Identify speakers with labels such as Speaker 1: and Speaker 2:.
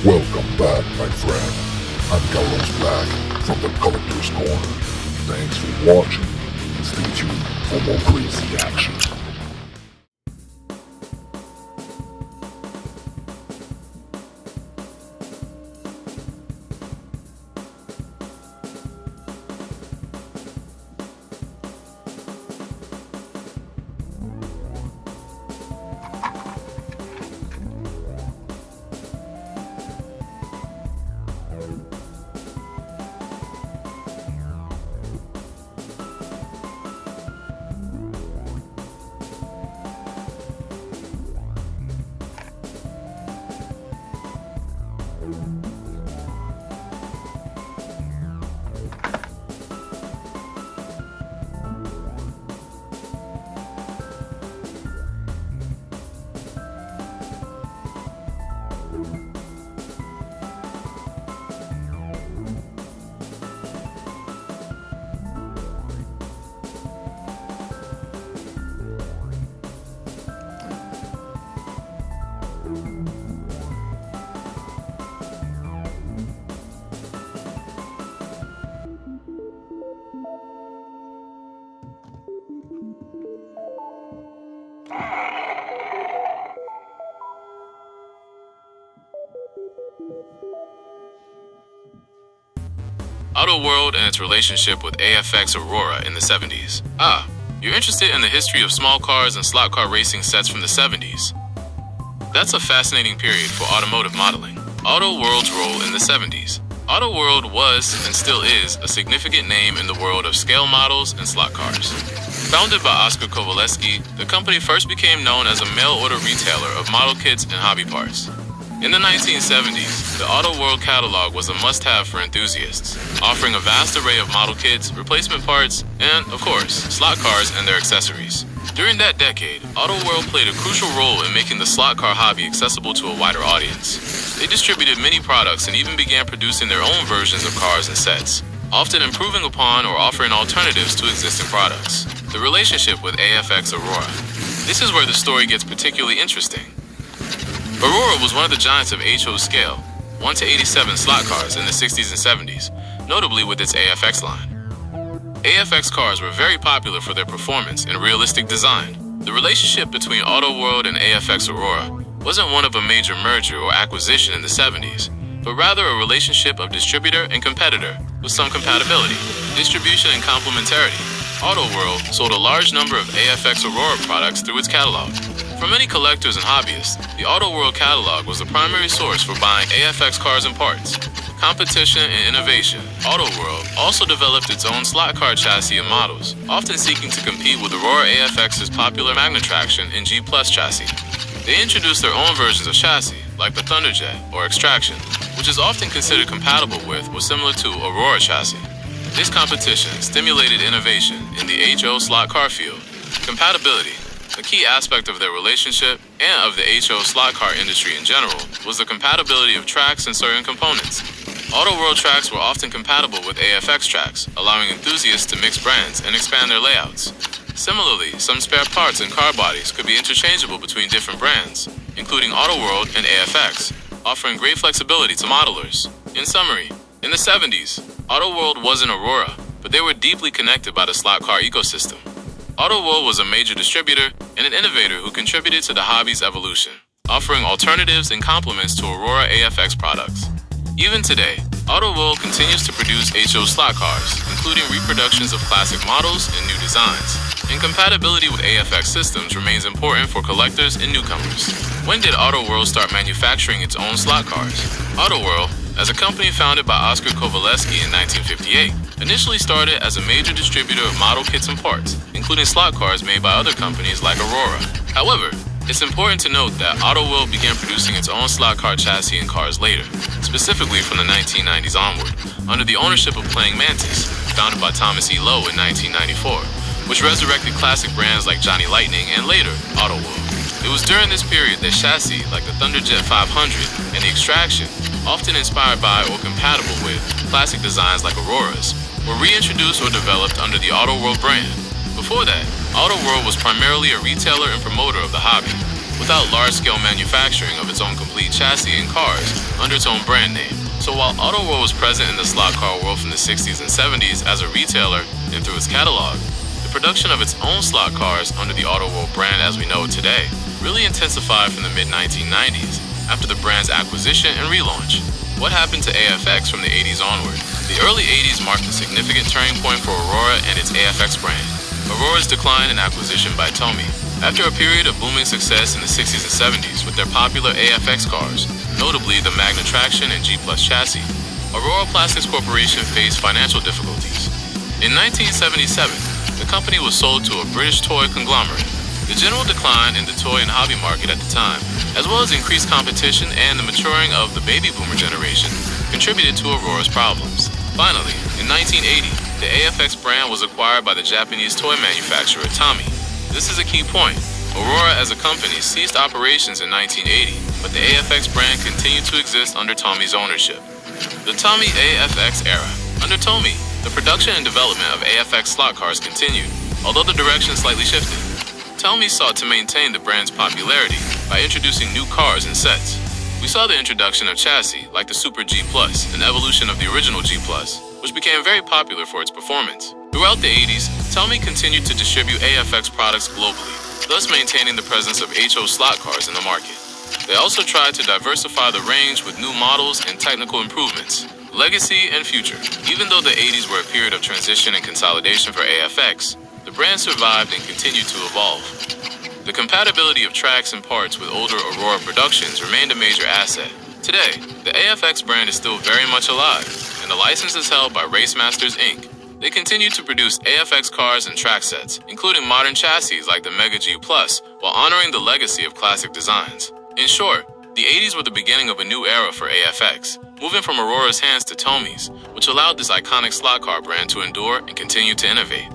Speaker 1: Welcome back, my friend. I'm Carlos Black from the Collector's Corner. Thanks for watching and stay tuned for more crazy action.
Speaker 2: Auto World and its relationship with AFX Aurora in the 70s. You're interested in the history of small cars and slot car racing sets from the 70s? That's a fascinating period for automotive modeling. Auto World's role in the 70s. Auto World was, and still is, a significant name in the world of scale models and slot cars. Founded by Oscar Kowaleski, the company first became known as a mail-order retailer of model kits and hobby parts. In the 1970s, the Auto World catalog was a must-have for enthusiasts, offering a vast array of model kits, replacement parts, and, of course, slot cars and their accessories. During that decade, Auto World played a crucial role in making the slot car hobby accessible to a wider audience. They distributed many products and even began producing their own versions of cars and sets, often improving upon or offering alternatives to existing products. The relationship with AFX Aurora. This is where the story gets particularly interesting. Aurora was one of the giants of HO scale, 1 to 87 slot cars in the 60s and 70s, notably with its AFX line. AFX cars were very popular for their performance and realistic design. The relationship between Auto World and AFX Aurora wasn't one of a major merger or acquisition in the 70s, but rather a relationship of distributor and competitor with some compatibility, distribution and complementarity. Auto World sold a large number of AFX Aurora products through its catalog. For many collectors and hobbyists, the Auto World catalog was the primary source for buying AFX cars and parts. Competition and innovation. Auto World also developed its own slot car chassis and models, often seeking to compete with Aurora AFX's popular Magna Traction and G Plus chassis. They introduced their own versions of chassis, like the Thunderjet or Extraction, which is often considered compatible with or similar to Aurora chassis. This competition stimulated innovation in the HO slot car field. Compatibility. A key aspect of their relationship, and of the HO slot car industry in general, was the compatibility of tracks and certain components. Auto World tracks were often compatible with AFX tracks, allowing enthusiasts to mix brands and expand their layouts. Similarly, some spare parts and car bodies could be interchangeable between different brands, including Auto World and AFX, offering great flexibility to modelers. In summary, in the 70s, Auto World wasn't Aurora, but they were deeply connected by the slot car ecosystem. Auto World was a major distributor and an innovator who contributed to the hobby's evolution, offering alternatives and complements to Aurora AFX products. Even today, Auto World continues to produce HO slot cars, including reproductions of classic models and new designs, and compatibility with AFX systems remains important for collectors and newcomers. When did Auto World start manufacturing its own slot cars? Auto World, as a company founded by Oscar Kowaleski in 1958, initially started as a major distributor of model kits and parts, including slot cars made by other companies like Aurora. However, it's important to note that Auto World began producing its own slot car chassis and cars later, specifically from the 1990s onward, under the ownership of Playing Mantis, founded by Thomas E. Lowe in 1994, which resurrected classic brands like Johnny Lightning and later, Auto World. It was during this period that chassis like the Thunderjet 500 and the Extraction, often inspired by or compatible with classic designs like Aurora's, were reintroduced or developed under the Auto World brand. Before that, Auto World was primarily a retailer and promoter of the hobby. without large-scale manufacturing of its own complete chassis and cars under its own brand name. So while Aurora was present in the slot car world from the 60s and 70s as a retailer and through its catalog, the production of its own slot cars under the Aurora brand as we know it today really intensified from the mid-1990s after the brand's acquisition and relaunch. What happened to AFX from the 80s onward? The early 80s marked a significant turning point for Aurora and its AFX brand. Aurora's decline and acquisition by Tomy. After a period of booming success in the 60s and 70s with their popular AFX cars, notably the Magna Traction and G Plus chassis, Aurora Plastics Corporation faced financial difficulties. In 1977, the company was sold to a British toy conglomerate. The general decline in the toy and hobby market at the time, as well as increased competition and the maturing of the baby boomer generation, contributed to Aurora's problems. Finally, in 1980, the AFX brand was acquired by the Japanese toy manufacturer Tomy. This is a key point. Aurora as a company ceased operations in 1980, but the AFX brand continued to exist under Tomy's ownership. The Tomy AFX era. Under Tomy, the production and development of AFX slot cars continued, although the direction slightly shifted. Tomy sought to maintain the brand's popularity by introducing new cars and sets. We saw the introduction of chassis like the Super G Plus, an evolution of the original G Plus, which became very popular for its performance. Throughout the 80s, Tomy continued to distribute AFX products globally, thus maintaining the presence of HO slot cars in the market. They also tried to diversify the range with new models and technical improvements. Legacy and future. Even though the 80s were a period of transition and consolidation for AFX, the brand survived and continued to evolve. The compatibility of tracks and parts with older Aurora productions remained a major asset. Today, the AFX brand is still very much alive, and the license is held by Racemasters Inc. They continue to produce AFX cars and track sets, including modern chassis like the Mega G Plus, while honoring the legacy of classic designs. In short, the 80s were the beginning of a new era for AFX, moving from Aurora's hands to Tomy's, which allowed this iconic slot car brand to endure and continue to innovate.